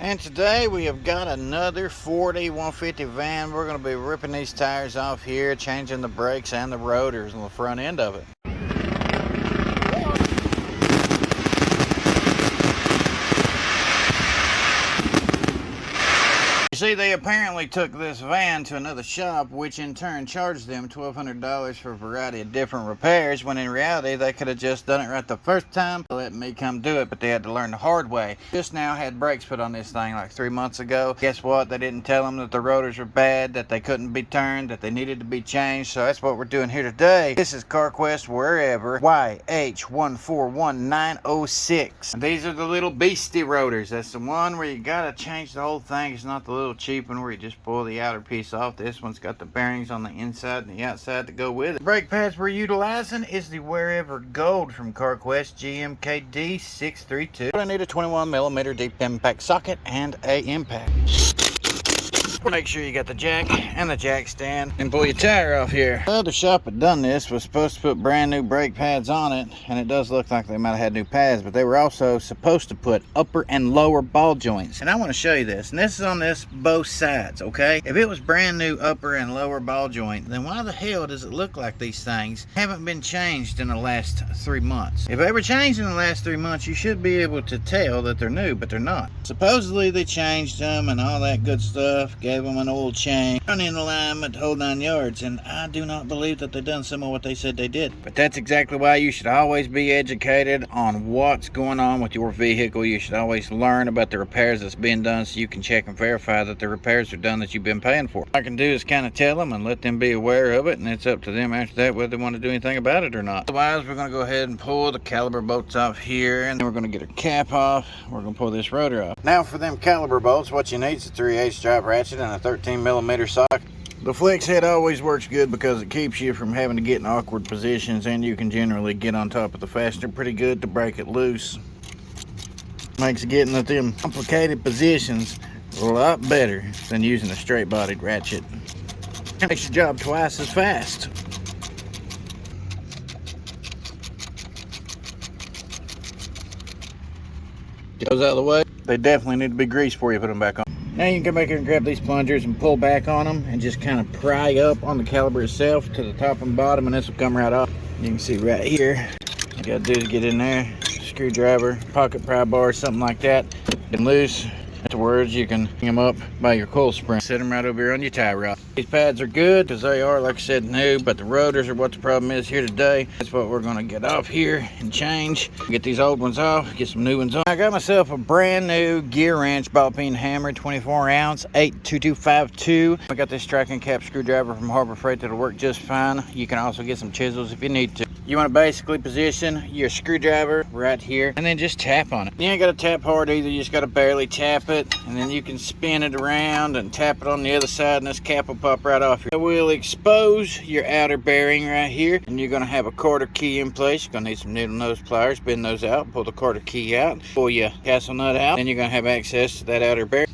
And today we have got another Ford E-150 van. We're going to be ripping these tires off here, changing the brakes and the rotors on the front end of it. See, they apparently took this van to another shop, which in turn charged them $1,200 for a variety of different repairs, when in reality they could have just done it right the first time, let me come do it, but they had to learn the hard way. Just now had brakes put on this thing like 3 months ago. Guess what? They didn't tell them that the rotors were bad, that they couldn't be turned, that they needed to be changed, so that's what we're doing here today. This is CarQuest Wherever YH141906. And these are the little beastie rotors. That's the one where you gotta change the whole thing. It's not the little cheap one where you just pull the outer piece off. This one's got the bearings on the inside and the outside to go with it. The brake pads we're utilizing is the Wherever Gold from CarQuest GMKD 632. I need a 21mm deep impact socket and a impact. Make sure you got the jack and the jack stand and pull your tire off here. The other shop had done this, was supposed to put brand new brake pads on it, and it does look like they might have had new pads, but they were also supposed to put upper and lower ball joints. And I want to show you this, and this is on this both sides, okay? If it was brand new upper and lower ball joint, then why the hell does it look like these things haven't been changed in the last 3 months? If they were changed in the last 3 months, you should be able to tell that they're new, but they're not. Supposedly they changed them and all that good stuff, gave them an oil change, running alignment, whole 9 yards, and I do not believe that they done some of what they said they did. But that's exactly why you should always be educated on what's going on with your vehicle. You should always learn about the repairs that's being done so you can check and verify that the repairs are done that you've been paying for. What I can do is kind of tell them and let them be aware of it, and it's up to them after that whether they want to do anything about it or not. Otherwise, we're going to go ahead and pull the caliper bolts off here, and then we're going to get our cap off. We're going to pull this rotor off. Now for them caliper bolts, what you need is a 3/8 drop ratchet and a 13mm socket. The flex head always works good because it keeps you from having to get in awkward positions, and you can generally get on top of the fastener pretty good to break it loose. Makes getting at them complicated positions a lot better than using a straight bodied ratchet. Makes your job twice as fast. Goes out of the way. They definitely need to be greased before you put them back on. Now you can come back here and grab these plungers and pull back on them and just kind of pry up on the caliper itself to the top and bottom, and this will come right off. You can see right here, all you gotta do is get in there, screwdriver, pocket pry bar, something like that, and loose. Afterwards, you can hang them up by your coil spring. Set them right over here on your tie rod. These pads are good because they are, like I said, new, but the rotors are what the problem is here today. That's what we're going to get off here and change. Get these old ones off, get some new ones on. I got myself a brand new gear wrench ball peen hammer, 24 ounce, 82252. I got this tracking cap screwdriver from Harbor Freight that'll work just fine. You can also get some chisels if you need to. You want to basically position your screwdriver right here and then just tap on it. You ain't got to tap hard either, you just got to barely tap it, and then you can spin it around and tap it on the other side, and this cap will pop right off here. It will expose your outer bearing right here, and you're going to have a quarter key in place. You're going to need some needle nose pliers, bend those out, pull the quarter key out, pull your castle nut out, then you're going to have access to that outer bearing.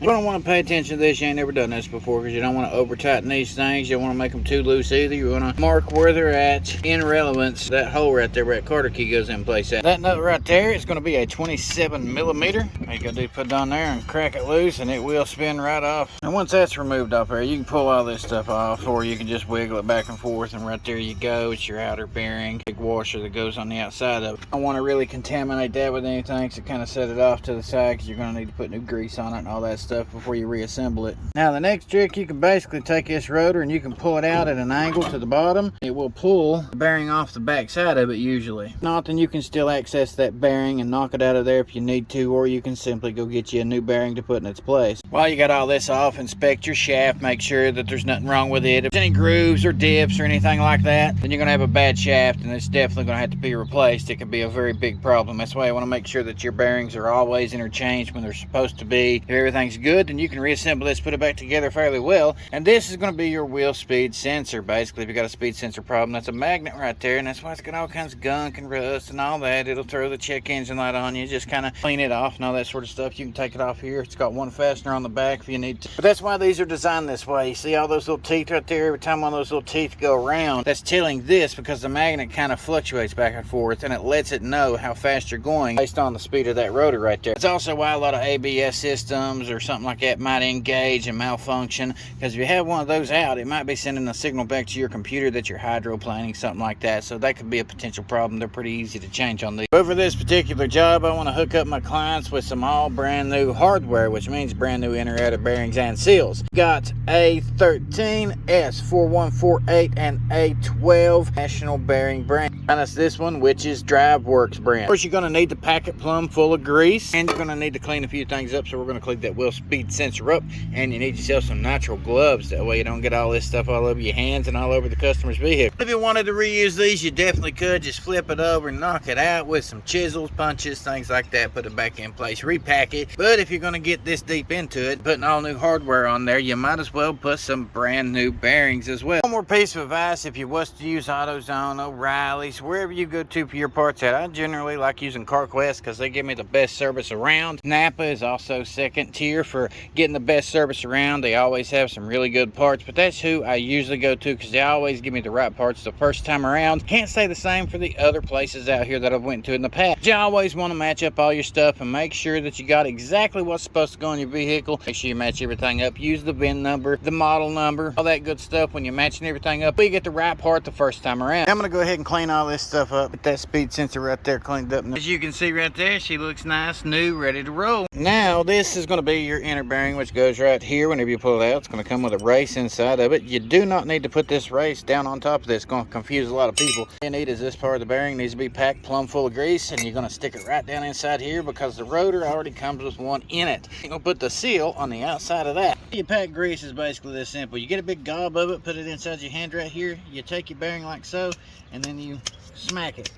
You're going to want to pay attention to this. You ain't never done this before because you don't want to over tighten these things. You don't want to make them too loose either. You want to mark where they're at in relevance. That hole right there where that quarter key goes in place at. That nut right there is going to be a 27mm. All you got to do is put it on there and crack it loose, and it will spin right off. And once that's removed off there, you can pull all this stuff off, or you can just wiggle it back and forth, and right there you go. It's your outer bearing. Big washer that goes on the outside of it. I don't want to really contaminate that with anything, so kind of set it off to the side because you're going to need to put new grease on it and all that stuff before you reassemble it. Now the next trick, you can basically take this rotor and you can pull it out at an angle to the bottom. It will pull the bearing off the back side of it usually. If not, then you can still access that bearing and knock it out of there if you need to, or you can simply go get you a new bearing to put in its place. While you got all this off, inspect your shaft, make sure that there's nothing wrong with it. If there's any grooves or dips or anything like that, then you're gonna have a bad shaft and it's definitely gonna have to be replaced. It could be a very big problem. That's why I want to make sure that your bearings are always interchanged when they're supposed to be. If everything's good, then you can reassemble this, put it back together fairly well. And this is going to be your wheel speed sensor. Basically, if you got a speed sensor problem, that's a magnet right there, and that's why it's got all kinds of gunk and rust and all that. It'll throw the check engine light on you. Just kind of clean it off and all that sort of stuff. You can take it off here. It's got one fastener on the back if you need to. But that's why these are designed this way. You see all those little teeth right there? Every time one of those little teeth go around, that's telling this, because the magnet kind of fluctuates back and forth, and it lets it know how fast you're going based on the speed of that rotor right there. It's also why a lot of ABS systems or something like that might engage and malfunction, because if you have one of those out, it might be sending a signal back to your computer that you're hydroplaning, something like that. So that could be a potential problem. They're pretty easy to change on these. But for this particular job, I want to hook up my clients with some all brand new hardware, which means brand new inner outer bearings and seals. Got A13, S4148, and A12 National Bearing brand. And that's this one, which is DriveWorks brand. Of course, you're going to need to pack it plumb full of grease, and you're going to need to clean a few things up. So we're going to clean that wheel speed sensor up, and you need yourself some nitrile gloves. That way you don't get all this stuff all over your hands and all over the customer's vehicle. If you wanted to reuse these, you definitely could. Just flip it over and knock it out with some chisels, punches, things like that. Put it back in place, repack it. But if you're going to get this deep into it, putting all new hardware on there, you might as well put some brand new bearings as well. One more piece of advice: if you was to use AutoZone, O'Reilly's, wherever you go to for your parts at, I generally like using CarQuest because they give me the best service around. Napa is also second tier for getting the best service around. They always have some really good parts, but that's who I usually go to because they always give me the right parts the first time around. Can't say the same for the other places out here that I've went to in the past. You always want to match up all your stuff and make sure that you got exactly what's supposed to go on your vehicle. Make sure you match everything up. Use the VIN number, the model number, all that good stuff when you're matching everything up. You get the right part the first time around. I'm going to go ahead and clean all this stuff up. Get that speed sensor right there cleaned up. As you can see right there, she looks nice, new, ready to roll. Now this is going to be your inner bearing, which goes right here. Whenever you pull it out, it's going to come with a race inside of it. You do not need to put this race down on top of this. It's going to confuse a lot of people. All you need is this part of the bearing needs to be packed plumb full of grease, and you're going to stick it right down inside here because the rotor already comes with one in it. You're going to put the seal on the outside of that. You pack grease is basically this simple. You get a big gob of it, put it inside your hand right here. You take your bearing like so, and then you smack it,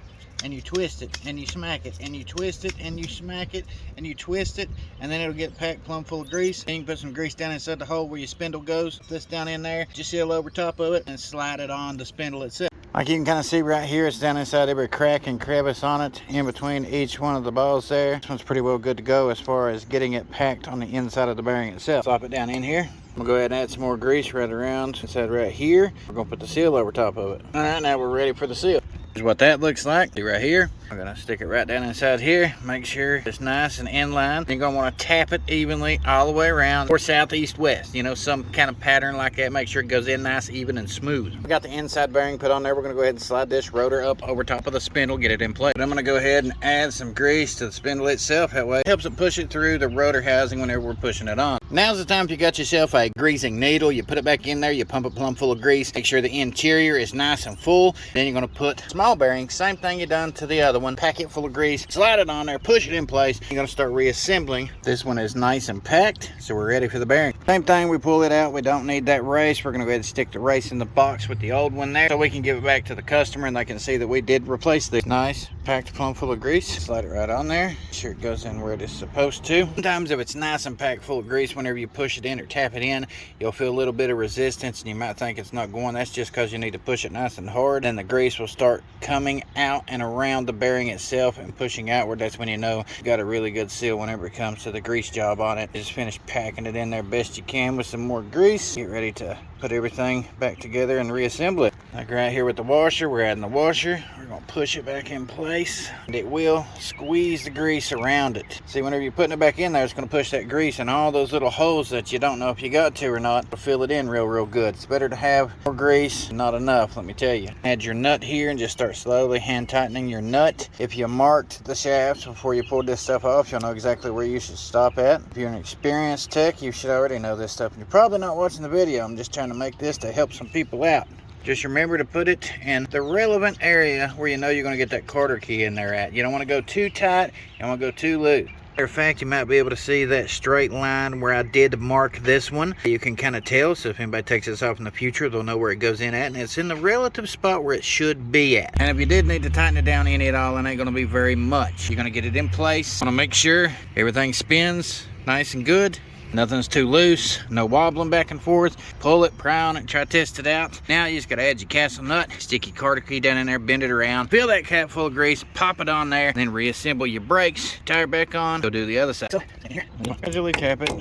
and you twist it, and you smack it, and you twist it, and you smack it, and you twist it, and then it'll get packed plumb full of grease. And you can put some grease down inside the hole where your spindle goes. Put this down in there, just seal over top of it, and slide it on the spindle itself. Like you can kind of see right here, it's down inside every crack and crevice on it, in between each one of the balls there. This one's pretty well good to go as far as getting it packed on the inside of the bearing itself. Slop it down in here. I'm gonna go ahead and add some more grease right around inside right here. We're gonna put the seal over top of it. All right, now we're ready for the seal. Here's what that looks like. See right here. I'm gonna stick it right down inside here. Make sure it's nice and in line. You're gonna want to tap it evenly all the way around, or south, east, west. You know, some kind of pattern like that. Make sure it goes in nice, even, and smooth. We got the inside bearing put on there. We're gonna go ahead and slide this rotor up over top of the spindle, get it in place. But I'm gonna go ahead and add some grease to the spindle itself. That way it helps it push it through the rotor housing whenever we're pushing it on. Now's the time if you got yourself a greasing needle, you put it back in there, you pump it plumb full of grease. Make sure the interior is nice and full. Then you're gonna put small bearing, same thing you done to the other one. Pack it full of grease, slide it on there, push it in place. You're gonna start reassembling. This one is nice and packed, so we're ready for the bearing. Same thing, we pull it out. We don't need that race. We're gonna go ahead and stick the race in the box with the old one there, so we can give it back to the customer and they can see that we did replace this. Nice, packed plumb full of grease. Slide it right on there. Make sure it goes in where it is supposed to. Sometimes if it's nice and packed full of grease, whenever you push it in or tap it in, you'll feel a little bit of resistance and you might think it's not going. That's just because you need to push it nice and hard, and the grease will start coming out and around the bearing itself and pushing outward. That's when you know you got a really good seal whenever it comes to the grease job on it. Just finish packing it in there best you can with some more grease. Get ready to put everything back together and reassemble it. Like right here with the washer, we're adding the washer. We're gonna push it back in place, and it will squeeze the grease around it. See, whenever you're putting it back in there, it's gonna push that grease in all those little holes that you don't know if you got to or not. It'll fill it in real good. It's better to have more grease than not enough, let me tell you. Add your nut here and just start slowly hand tightening your nut. If you marked the shafts before you pulled this stuff off, you'll know exactly where you should stop at. If you're an experienced tech, you should already know this stuff. And you're probably not watching the video. I'm just trying to make this to help some people out. Just remember to put it in the relevant area where you know you're going to get that quarter key in there at. You don't want to go too tight. You don't want to go too loose. Matter of fact, you might be able to see that straight line where I did mark this one. You can kind of tell, so if anybody takes this off in the future, they'll know where it goes in at, and it's in the relative spot where it should be at. And if you did need to tighten it down any at all, it ain't going to be very much. You're going to get it in place. Want to make sure everything spins nice and good. Nothing's too loose, no wobbling back and forth. Pull it, pry on it, try to test it out. Now you just gotta add your castle nut, stick your carter key down in there, bend it around, fill that cap full of grease, pop it on there, then reassemble your brakes, tire back on, go do the other side. So, here, gradually tap it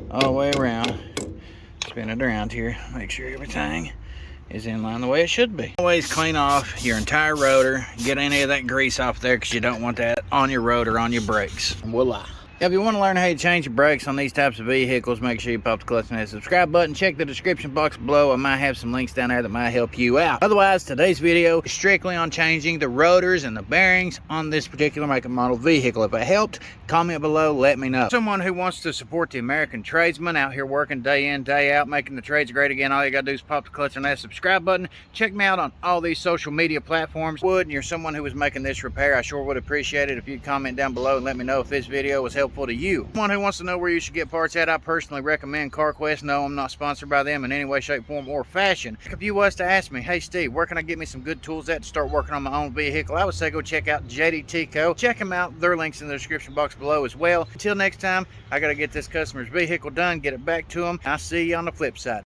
all the way around, spin it around here, make sure everything is in line the way it should be. Always clean off your entire rotor, get any of that grease off there because you don't want that on your rotor, on your brakes. Voila. If you want to learn how to change your brakes on these types of vehicles, make sure you pop the clutch and that subscribe button. Check the description box below. I might have some links down there that might help you out. Otherwise, today's video is strictly on changing the rotors and the bearings on this particular make and model vehicle. If it helped, comment below, let me know. Someone who wants to support the American tradesman out here working day in, day out, making the trades great again, all you gotta do is pop the clutch on that subscribe button. Check me out on all these social media platforms. And you're someone who is making this repair, I sure would appreciate it if you'd comment down below and let me know if this video was helpful to you. Someone who wants to know where you should get parts at, I personally recommend CarQuest. No, I'm not sponsored by them in any way, shape, form, or fashion. If you was to ask me, hey Steve, where can I get me some good tools at to start working on my own vehicle, I would say go check out JDTCO. Check them out, their links in the description box below as well. Until next time, I gotta get this customer's vehicle done, get it back to them. I'll see you on the flip side.